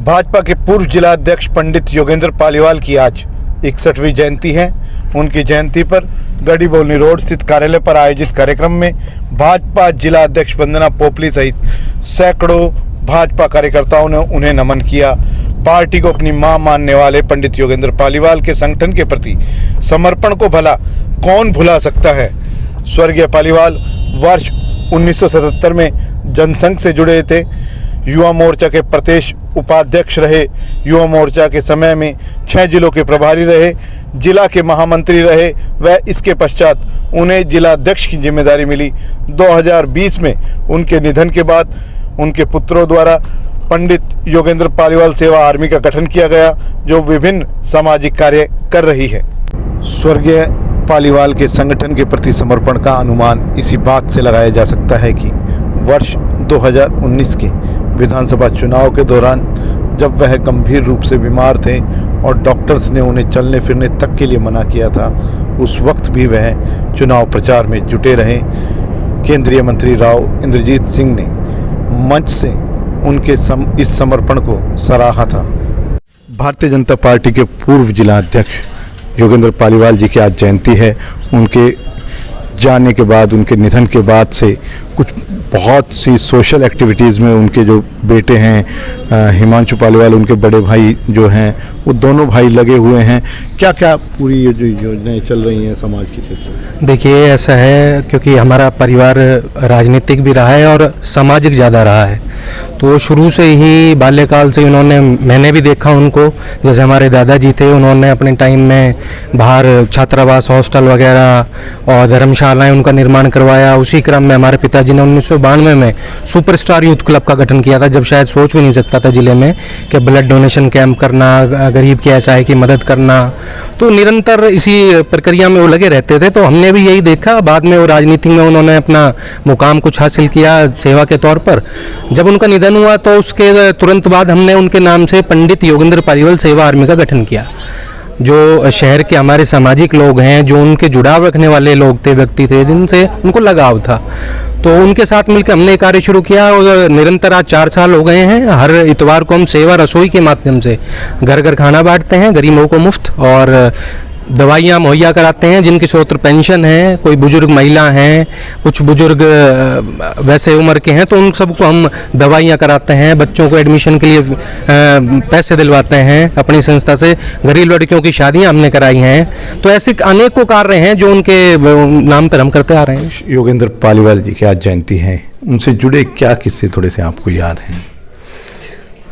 भाजपा के पूर्व जिला अध्यक्ष पंडित योगेंद्र पालीवाल की आज 61वीं जयंती है। उनकी जयंती पर गढ़ी बौली रोड स्थित कार्यालय पर आयोजित कार्यक्रम में भाजपा जिला अध्यक्ष वंदना पोपली सहित सैकड़ों भाजपा कार्यकर्ताओं ने उन्हें नमन किया। पार्टी को अपनी मां मानने वाले पंडित योगेंद्र पालीवाल के संगठन के प्रति समर्पण को भला कौन भुला सकता है। स्वर्गीय पालीवाल वर्ष 1977 में जनसंघ से जुड़े थे। युवा मोर्चा के प्रदेश उपाध्यक्ष रहे। युवा मोर्चा के समय में 6 जिलों के प्रभारी रहे, जिला के महामंत्री रहे व इसके पश्चात उन्हें जिला अध्यक्ष की जिम्मेदारी मिली। 2020 में उनके निधन के बाद उनके पुत्रों द्वारा पंडित योगेंद्र पालीवाल सेवा आर्मी का गठन किया गया, जो विभिन्न सामाजिक कार्य कर रही है। स्वर्गीय पालीवाल के संगठन के प्रति समर्पण का अनुमान इसी बात से लगाया जा सकता है कि वर्ष 2019 के विधानसभा चुनाव के दौरान जब वह गंभीर रूप से बीमार थे और डॉक्टर्स ने उन्हें चलने फिरने तक के लिए मना किया था, उस वक्त भी वह चुनाव प्रचार में जुटे रहे। केंद्रीय मंत्री राव इंद्रजीत सिंह ने मंच से उनके इस समर्पण को सराहा था। भारतीय जनता पार्टी के पूर्व जिला अध्यक्ष योगेंद्र पालीवाल जी की आज जयंती है। उनके जाने के बाद, उनके निधन के बाद से कुछ बहुत सी सोशल एक्टिविटीज़ में उनके जो बेटे हैं हिमांशु पालीवाल, उनके बड़े भाई जो हैं, वो दोनों भाई लगे हुए हैं। क्या क्या पूरी ये जो योजनाएं चल रही हैं समाज के क्षेत्र में? देखिए, ऐसा है क्योंकि हमारा परिवार राजनीतिक भी रहा है और सामाजिक ज़्यादा रहा है, तो शुरू से ही बाल्यकाल से मैंने भी देखा उनको। जैसे हमारे दादाजी थे, उन्होंने अपने टाइम में बाहर छात्रावास, हॉस्टल वगैरह और धर्मशालाएं उनका निर्माण करवाया। उसी क्रम में हमारे पिताजी ने 1992 में सुपरस्टार यूथ क्लब का गठन किया था, जब शायद सोच भी नहीं सकता था जिले में कि ब्लड डोनेशन कैंप करना, गरीब की असहाय की मदद करना। तो निरंतर इसी प्रक्रिया में वो लगे रहते थे। तो हमने भी यही देखा। बाद में वो राजनीति में उन्होंने अपना मुकाम कुछ हासिल किया सेवा के तौर पर। जब उनका निधन हुआ तो उसके तुरंत बाद हमने उनके नाम से पंडित योगेंद्र पालीवाल सेवा आर्मी का गठन किया। जो शहर के हमारे सामाजिक लोग हैं, जो उनके जुड़ाव रखने वाले लोग थे, व्यक्ति थे जिनसे उनको लगाव था, तो उनके साथ मिलकर हमने कार्य शुरू किया और निरंतर आज 4 साल हो गए हैं। हर इतवार को हम सेवा रसोई के माध्यम से घर घर खाना बांटते हैं गरीबों को मुफ्त, और दवाइयाँ मुहैया कराते हैं। जिनकी स्वतंत्र पेंशन है, कोई बुजुर्ग महिला हैं, कुछ बुजुर्ग वैसे उम्र के हैं, तो उन सबको हम दवाइयाँ कराते हैं। बच्चों को एडमिशन के लिए पैसे दिलवाते हैं अपनी संस्था से। गरीब लड़कियों की शादियाँ हमने कराई हैं। तो ऐसे अनेकों कार्य हैं जो उनके नाम पर हम करते आ रहे हैं। योगेंद्र पालीवाल जी की आज जयंती है, उनसे जुड़े क्या किस्से थोड़े से आपको याद हैं?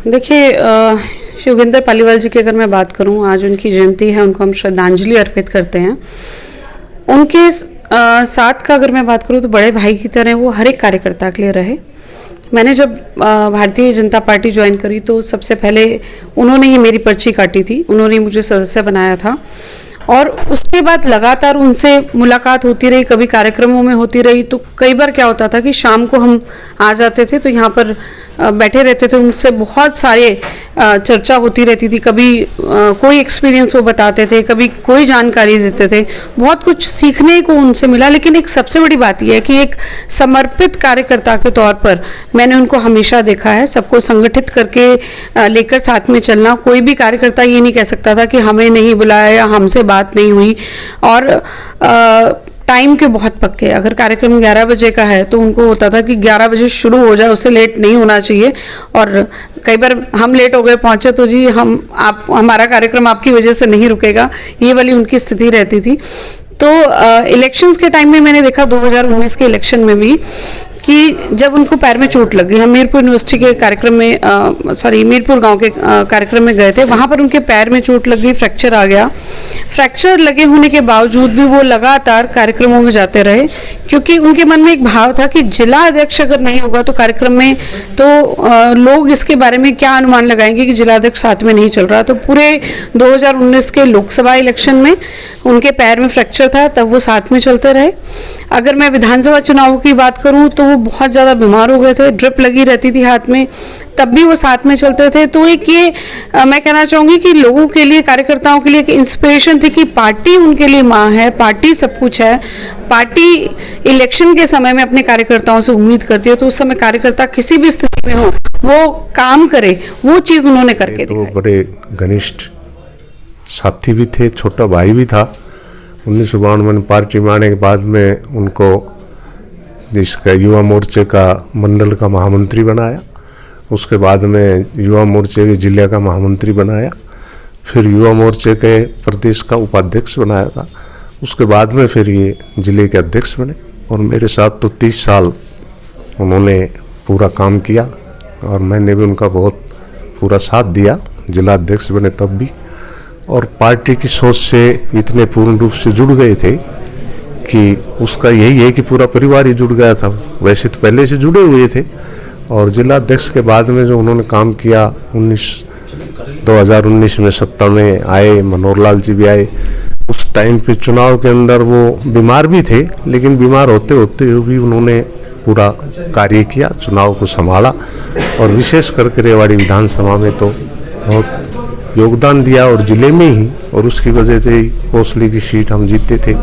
देखिए, योगेंद्र पालीवाल जी की अगर मैं बात करूं, आज उनकी जयंती है, उनको हम श्रद्धांजलि अर्पित करते हैं। उनके साथ का अगर मैं बात करूं तो बड़े भाई की तरह वो हर एक कार्यकर्ता के लिए रहे। मैंने जब भारतीय जनता पार्टी ज्वाइन करी तो सबसे पहले उन्होंने ही मेरी पर्ची काटी थी, उन्होंने मुझे सदस्य बनाया था, और उसके बाद लगातार उनसे मुलाकात होती रही, कभी कार्यक्रमों में होती रही। तो कई बार क्या होता था कि शाम को हम आ जाते थे तो यहाँ पर बैठे रहते थे, उनसे बहुत सारे चर्चा होती रहती थी। कभी कोई एक्सपीरियंस वो बताते थे, कभी कोई जानकारी देते थे, बहुत कुछ सीखने को उनसे मिला। लेकिन एक सबसे बड़ी बात यह है कि एक समर्पित कार्यकर्ता के तौर पर मैंने उनको हमेशा देखा है, सबको संगठित करके लेकर साथ में चलना। कोई भी कार्यकर्ता ये नहीं कह सकता था कि हमें नहीं बुलाया या हमसे बात नहीं हुई। और टाइम के बहुत पक्के, अगर कार्यक्रम 11 बजे का है तो उनको होता था कि 11 बजे शुरू हो जाए, उससे लेट नहीं होना चाहिए। और कई बार हम लेट हो गए पहुंचे तो जी हमारा कार्यक्रम आपकी वजह से नहीं रुकेगा, ये वाली उनकी स्थिति रहती थी। तो इलेक्शंस के टाइम में मैंने देखा 2019 के इलेक्शन में भी कि जब उनको पैर में चोट लग गई, हम मीरपुर यूनिवर्सिटी के कार्यक्रम में मीरपुर गांव के कार्यक्रम में गए थे, वहां पर उनके पैर में चोट लग गई, फ्रैक्चर आ गया। फ्रैक्चर लगे होने के बावजूद भी वो लगातार कार्यक्रमों में जाते रहे, क्योंकि उनके मन में एक भाव था कि जिला अध्यक्ष अगर नहीं होगा तो कार्यक्रम में तो लोग इसके बारे में क्या अनुमान लगाएंगे कि जिला अध्यक्ष साथ में नहीं चल रहा। तो पूरे 2019 के लोकसभा इलेक्शन में उनके पैर में फ्रैक्चर था, तब वो साथ में चलते रहे। अगर मैं विधानसभा चुनाव की बात करूं तो वो बहुत ज़्यादा बीमार हो गए थे, ड्रिप लगी रहती थी हाथ में, तब भी वो साथ में चलते थे। तो एक ये मैं कहना चाहूँगी कि लोगों के लिए, कार्यकर्ताओं के लिए एक इंस्पिरेशन थी कि पार्टी उनके लिए माँ है, पार्टी सब कुछ है। पार्टी इलेक्शन के समय में अपने कार्यकर्ताओं से उम्मीद करती है, तो उस समय कार्यकर्ता किसी भी स्थिति में हो वो काम करे, वो चीज़ उन्होंने करके तो दिखाई। बड़े घनिष्ठ साथी भी थे, छोटा भाई भी था। 1992 में पार्टी में आने के बाद में उनको इसका युवा मोर्चे का मंडल का महामंत्री बनाया, उसके बाद में युवा मोर्चे के जिले का महामंत्री बनाया, फिर युवा मोर्चे के प्रदेश का उपाध्यक्ष बनाया था, उसके बाद में फिर ये जिले के अध्यक्ष बने। और मेरे साथ तो 30 साल उन्होंने पूरा काम किया और मैंने भी उनका बहुत पूरा साथ दिया, जिला अध्यक्ष बने तब भी। और पार्टी की सोच से इतने पूर्ण रूप से जुड़ गए थे कि उसका यही है कि पूरा परिवार ही जुड़ गया था। वैसे तो पहले से जुड़े हुए थे, और जिला अध्यक्ष के बाद में जो उन्होंने काम किया 2019 में सत्ता में आए, मनोहर लाल जी भी आए। उस टाइम पे चुनाव के अंदर वो बीमार भी थे, लेकिन बीमार होते होते भी उन्होंने पूरा कार्य किया, चुनाव को संभाला, और विशेष करके रेवाड़ी विधानसभा में तो बहुत योगदान दिया, और जिले में ही, और उसकी वजह से ही कोसली की सीट हम जीते थे,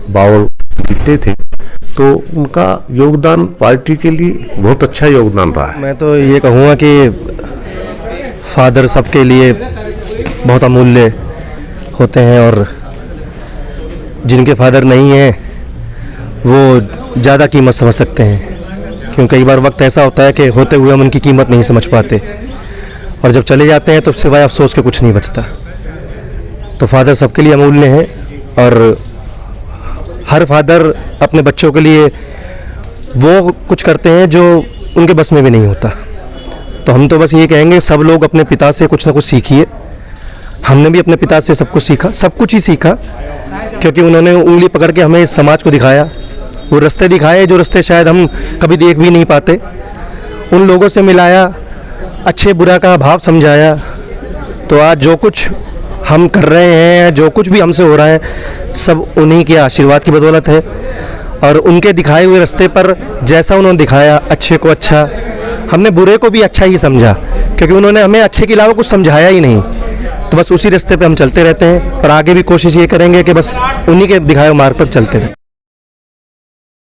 बावल जीते थे। तो उनका योगदान पार्टी के लिए बहुत अच्छा योगदान रहा है। मैं तो ये कहूँगा कि फादर सबके लिए बहुत अमूल्य होते हैं, और जिनके फादर नहीं हैं वो ज़्यादा कीमत समझ सकते हैं, क्योंकि कई बार वक्त ऐसा होता है कि होते हुए हम उनकी कीमत नहीं समझ पाते, और जब चले जाते हैं तो सिवाय अफसोस के कुछ नहीं बचता। तो फादर सबके लिए अमूल्य हैं, और हर फादर अपने बच्चों के लिए वो कुछ करते हैं जो उनके बस में भी नहीं होता। तो हम तो बस ये कहेंगे, सब लोग अपने पिता से कुछ ना कुछ सीखिए। हमने भी अपने पिता से सब कुछ सीखा, सब कुछ ही सीखा, क्योंकि उन्होंने उंगली पकड़ के हमें समाज को दिखाया, वो रास्ते दिखाए जो रास्ते शायद हम कभी देख भी नहीं पाते। उन लोगों से मिलाया, अच्छे बुरा का भाव समझाया। तो आज जो कुछ हम कर रहे हैं, जो कुछ भी हमसे हो रहा है, सब उन्हीं के आशीर्वाद की बदौलत है, और उनके दिखाए हुए रास्ते पर जैसा उन्होंने दिखाया, अच्छे को अच्छा, हमने बुरे को भी अच्छा ही समझा, क्योंकि उन्होंने हमें अच्छे के अलावा कुछ समझाया ही नहीं। तो बस उसी रास्ते पे हम चलते रहते हैं, और आगे भी कोशिश ये करेंगे कि बस उन्हीं के दिखाए हुए मार्ग पर चलते रहें।